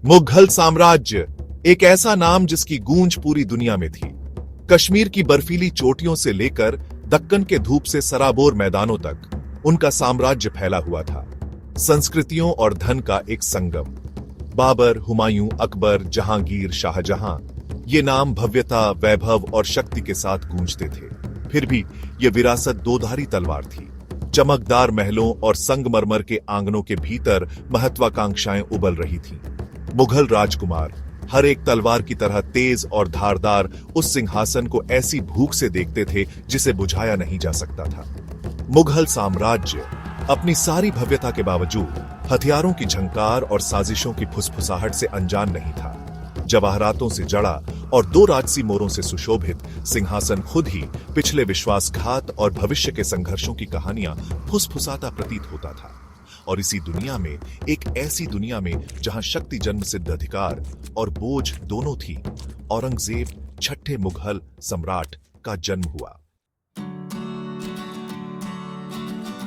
मुगल साम्राज्य, एक ऐसा नाम जिसकी गूंज पूरी दुनिया में थी। कश्मीर की बर्फीली चोटियों से लेकर दक्कन के धूप से सराबोर मैदानों तक उनका साम्राज्य फैला हुआ था। संस्कृतियों और धन का एक संगम। बाबर, हुमायूं, अकबर, जहांगीर, शाहजहां, ये नाम भव्यता, वैभव और शक्ति के साथ गूंजते थे। फिर भी ये विरासत दोधारी तलवार थी। चमकदार महलों और संगमरमर के आंगनों के भीतर महत्वाकांक्षाएं उबल रही थीं। मुगल राजकुमार हर एक तलवार की तरह तेज और धारदार उस सिंहासन को ऐसी भूख से देखते थे जिसे बुझाया नहीं जा सकता था। मुगल साम्राज्य अपनी सारी भव्यता के बावजूद हथियारों की झंकार और साजिशों की फुसफुसाहट से अनजान नहीं था। जवाहरातों से जड़ा और दो राजसी मोरों से सुशोभित सिंहासन खुद ही पिछले विश्वासघात और भविष्य के संघर्षों की कहानियां फुसफुसाता प्रतीत होता था। और इसी दुनिया में, एक ऐसी दुनिया में जहां शक्ति जन्म सिद्ध अधिकार और बोझ दोनों थी, औरंगजेब छठे मुगल सम्राट का जन्म हुआ।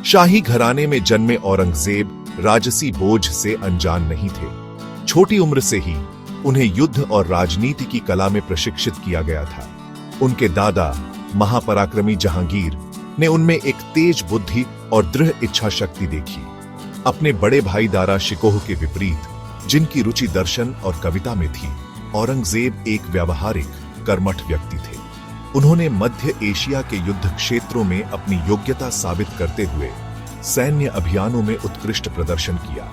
शाही घराने में जन्मे औरंगजेब राजसी बोझ से अनजान नहीं थे। छोटी उम्र से ही उन्हें युद्ध और राजनीति की कला में प्रशिक्षित किया गया था। उनके दादा महापराक्रमी जहांगीर ने उनमें एक तेज बुद्धि और दृढ़ इच्छा शक्ति देखी। अपने बड़े भाई दारा शिकोह के विपरीत, जिनकी रुचि दर्शन और कविता में थी, औरंगजेब एक व्यावहारिक, कर्मठ व्यक्ति थे। उन्होंने मध्य एशिया के युद्ध क्षेत्रों में अपनी योग्यता साबित करते हुए सैन्य अभियानों में उत्कृष्ट प्रदर्शन किया।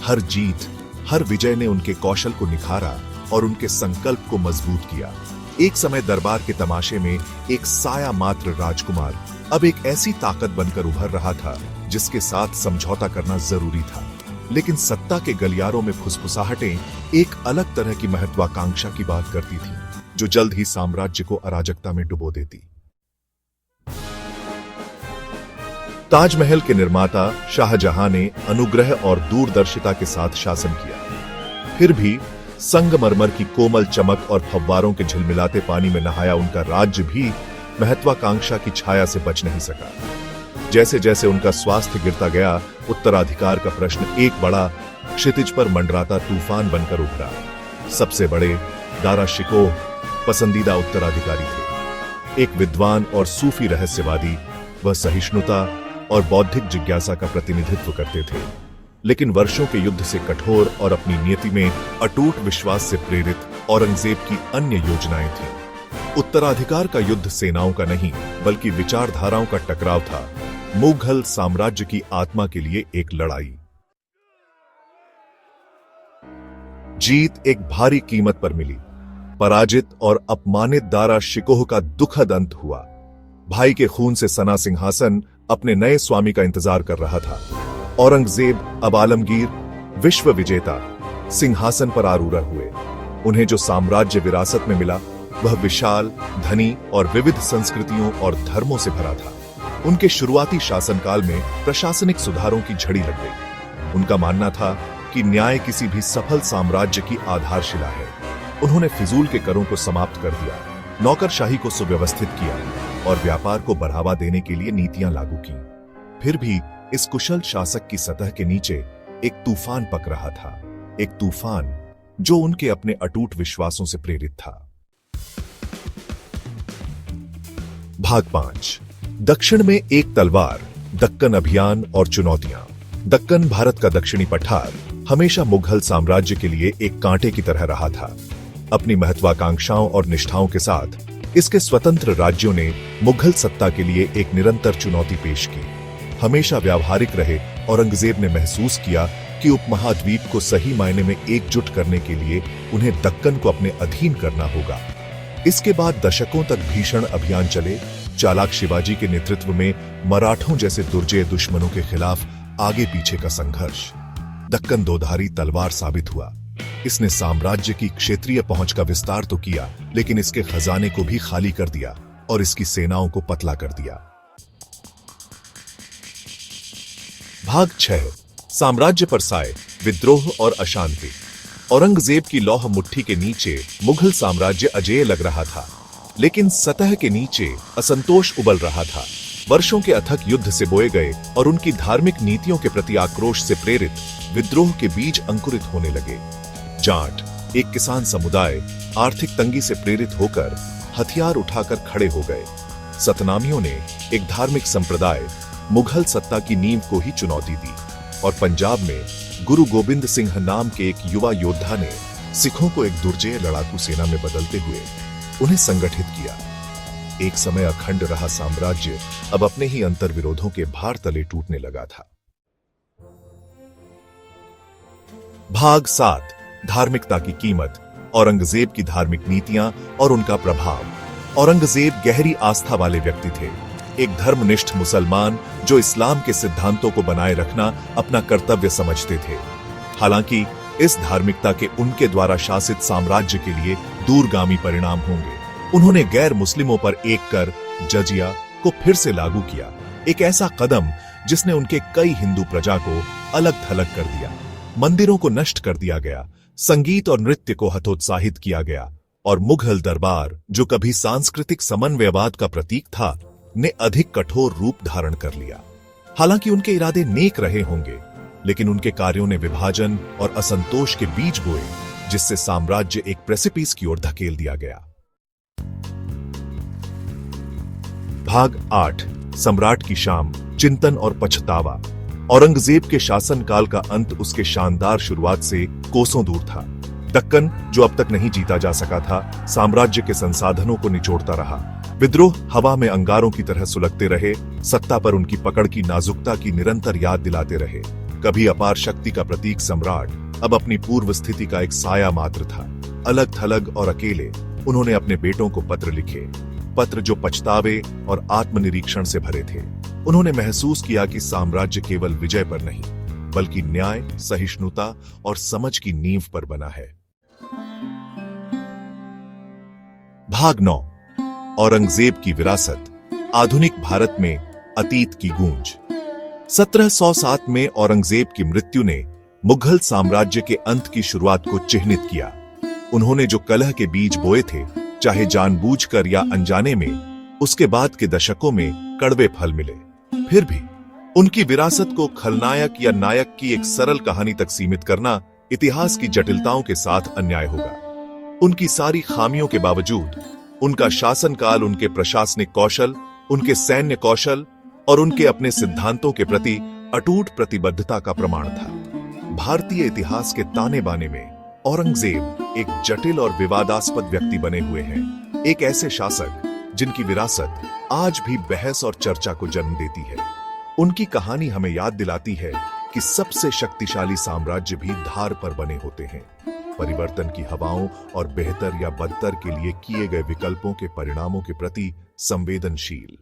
हर जीत, हर विजय ने उनके कौशल को निखारा और उनके संकल्प को मजबूत किया। एक समय दरबार के तमाशे में एक साया मात्र राजकुमार अब एक ऐसी ताकत बनकर उभर रहा था जिसके साथ समझौता करना जरूरी था। लेकिन सत्ता के गलियारों में फुसफुसाहटें एक अलग तरह की महत्वाकांक्षा की बात करती थीं, जो जल्द ही साम्राज्य को अराजकता में डुबो देती। ताजमहल के निर्माता शाहजहां ने अनुग्रह और दूरदर्शिता के साथ शासन किया। फिर भी संगमरमर की कोमल चमक और फव्वारों के झिलमिलाते पानी में नहाया उनका राज्य भी महत्वाकांक्षा की छाया से बच नहीं सका। जैसे जैसे उनका स्वास्थ्य गिरता गया, उत्तराधिकार का प्रश्न एक बड़ा, क्षितिज पर मंडराता तूफान बनकर उभरा। सबसे बड़े दारा शिकोह पसंदीदा उत्तराधिकारी थे। एक विद्वान और सूफी रहस्यवादी, वह सहिष्णुता और बौद्धिक जिज्ञासा का प्रतिनिधित्व करते थे। लेकिन वर्षों के युद्ध से कठोर और अपनी नियति में अटूट विश्वास से प्रेरित औरंगजेब की अन्य योजनाएं थीं। उत्तराधिकार का युद्ध सेनाओं का नहीं, बल्कि विचारधाराओं का टकराव था। मुगल साम्राज्य की आत्मा के लिए एक लड़ाई। जीत एक भारी कीमत पर मिली। पराजित और अपमानित दारा शिकोह का दुखद अंत हुआ। भाई के खून से सना सिंहासन अपने नए स्वामी का इंतजार कर रहा था। औरंगजेब अब आलमगीर, विश्व विजेता, सिंहासन पर आरूढ़ हुए। उन्हें जो साम्राज्य विरासत में मिला, वह विशाल, धनी और विविध संस्कृतियों और धर्मों से भरा था। उनके शुरुआती शासनकाल में प्रशासनिक सुधारों की झड़ी लग गई। उनका मानना था कि न्याय किसी भी सफल साम्राज्य की आधारशिला है। उन्होंने फिजूल के करों को समाप्त कर दिया, नौकरशाही को सुव्यवस्थित किया और व्यापार को बढ़ावा देने के लिए नीतियां लागू की। फिर भी इस कुशल शासक की सतह के नीचे एक तूफान पक रहा था। एक तूफान जो उनके अपने अटूट विश्वासों से प्रेरित था। भाग 5। दक्षिण में एक तलवार, दक्कन अभियान और चुनौतियां। दक्कन, भारत का दक्षिणी पठार, हमेशा मुगल साम्राज्य के लिए एक कांटे की तरह रहा था। अपनी महत्वाकांक्षाओं और निष्ठाओं के साथ इसके स्वतंत्र राज्यों ने मुगल सत्ता के लिए एक निरंतर चुनौती पेश की। हमेशा व्यावहारिक रहे औरंगजेब ने महसूस किया कि उपमहाद्वीप को सही मायने में एकजुट करने के लिए उन्हें दक्कन को अपने अधीन करना होगा। इसके बाद दशकों तक भीषण अभियान चले। चालाक शिवाजी के नेतृत्व में मराठों जैसे दुर्जय दुश्मनों के खिलाफ आगे पीछे का संघर्ष। दक्कन दोधारी तलवार साबित हुआ। इसने साम्राज्य की क्षेत्रीय पहुंच का विस्तार तो किया, लेकिन इसके खजाने को भी खाली कर दिया और इसकी सेनाओं को पतला कर दिया। भाग 6। साम्राज्य पर साए, विद्रोह और अशांति। औरंगजेब की लौह मुट्ठी के नीचे मुगल साम्राज्य अजेय लग रहा था, लेकिन सतह के नीचे असंतोष उबल रहा था। वर्षों के अथक युद्ध से बोए गए और उनकी धार्मिक नीतियों के प्रति आक्रोश से प्रेरित विद्रोह के बीज अंकुरित होने लगे। जाट एक किसान समुदाय आर्थिक तंगी से प्रेरित होकर हथियार उठाकर खड़े हो गए। सतनामियों ने एक धार्मिक संप्रदाय मुगल सत्ता की नींव को ही चुनौती दी और पंजाब में गुरु गोबिंद सिंह नाम के एक युवा योद्धा ने सिखों को एक दुर्जय लड़ाकू सेना में बदलते हुए उन्हें संगठित किया। एक समय अखंड रहा साम्राज्य अब अपने ही अंतर्विरोधों के भार तले टूटने लगा था। भाग 7 धार्मिकता की कीमत, औरंगजेब की धार्मिक नीतियां और उनका प्रभाव। औरंगजेब गहरी आस्था वाले व्यक्ति थे, एक धर्मनिष्ठ मुसलमान जो इस्लाम के सिद्धांतों को बनाए रखना अपना कर्तव्य समझते थे। हालांकि इस धार्मिकता के उनके द्वारा शासित साम्राज्य के लिए दूरगामी परिणाम होंगे। उन्होंने गैर मुस्लिमों पर एक कर जजिया को फिर से लागू किया, एक ऐसा कदम जिसने उनके कई हिंदू प्रजा को अलग थलग कर दिया। मंदिरों को नष्ट कर दिया गया, संगीत और नृत्य को हतोत्साहित किया गया और मुगल दरबार जो कभी सांस्कृतिक समन्वयवाद का प्रतीक था ने अधिक कठोर रूप धारण कर लिया। हालांकि उनके इरादे नेक रहे होंगे, लेकिन उनके कार्यों ने विभाजन और असंतोष के बीज बोए, जिससे साम्राज्य एक प्रेसिपिस की ओर धकेल दिया गया। भाग 8 सम्राट की शाम, चिंतन और पछतावा। औरंगजेब के शासनकाल का अंत उसके शानदार शुरुआत से कोसों दूर था। दक्कन जो अब तक नहीं जीता जा सका था, साम्राज्य के संसाधनों को निचोड़ता रहा। विद्रोह हवा में अंगारों की तरह सुलगते रहे, सत्ता पर उनकी पकड़ की नाजुकता की निरंतर याद दिलाते रहे। कभी अपार शक्ति का प्रतीक सम्राट अब अपनी पूर्व स्थिति का एक साया मात्र था। अलग थलग और अकेले उन्होंने अपने बेटों को पत्र लिखे, पत्र जो पछतावे और आत्मनिरीक्षण से भरे थे। उन्होंने महसूस किया कि साम्राज्य केवल विजय पर नहीं, बल्कि न्याय, सहिष्णुता और समझ की नींव पर बना है। भाग 9 औरंगजेब की विरासत, आधुनिक भारत में अतीत की गूंज। 1707 में औरंगजेब की मृत्यु ने मुगल साम्राज्य के अंत की शुरुआत को चिह्नित किया। उन्होंने जो कलह के बीज बोए थे, चाहे जानबूझकर या अनजाने में, उसके बाद के दशकों में कड़वे फल मिले। फिर भी उनकी विरासत को खलनायक या नायक की एक सरल कहानी तक सीमित करना इतिहास की जटिलताओं के साथ अन्याय होगा। उनकी सारी खामियों के बावजूद उनका शासनकाल उनके प्रशासनिक कौशल, उनके सैन्य कौशल और उनके अपने सिद्धांतों के प्रति अटूट प्रतिबद्धता का प्रमाण था। भारतीय इतिहास के ताने बाने में औरंगजेब एक जटिल और विवादास्पद व्यक्ति बने हुए हैं, एक ऐसे शासक जिनकी विरासत आज भी बहस और चर्चा को जन्म देती है। उनकी कहानी हमें याद दिलाती है कि सबसे शक्तिशाली साम्राज्य भी धार पर बने होते हैं, परिवर्तन की हवाओं और बेहतर या बदतर के लिए किए गए विकल्पों के परिणामों के प्रति संवेदनशील।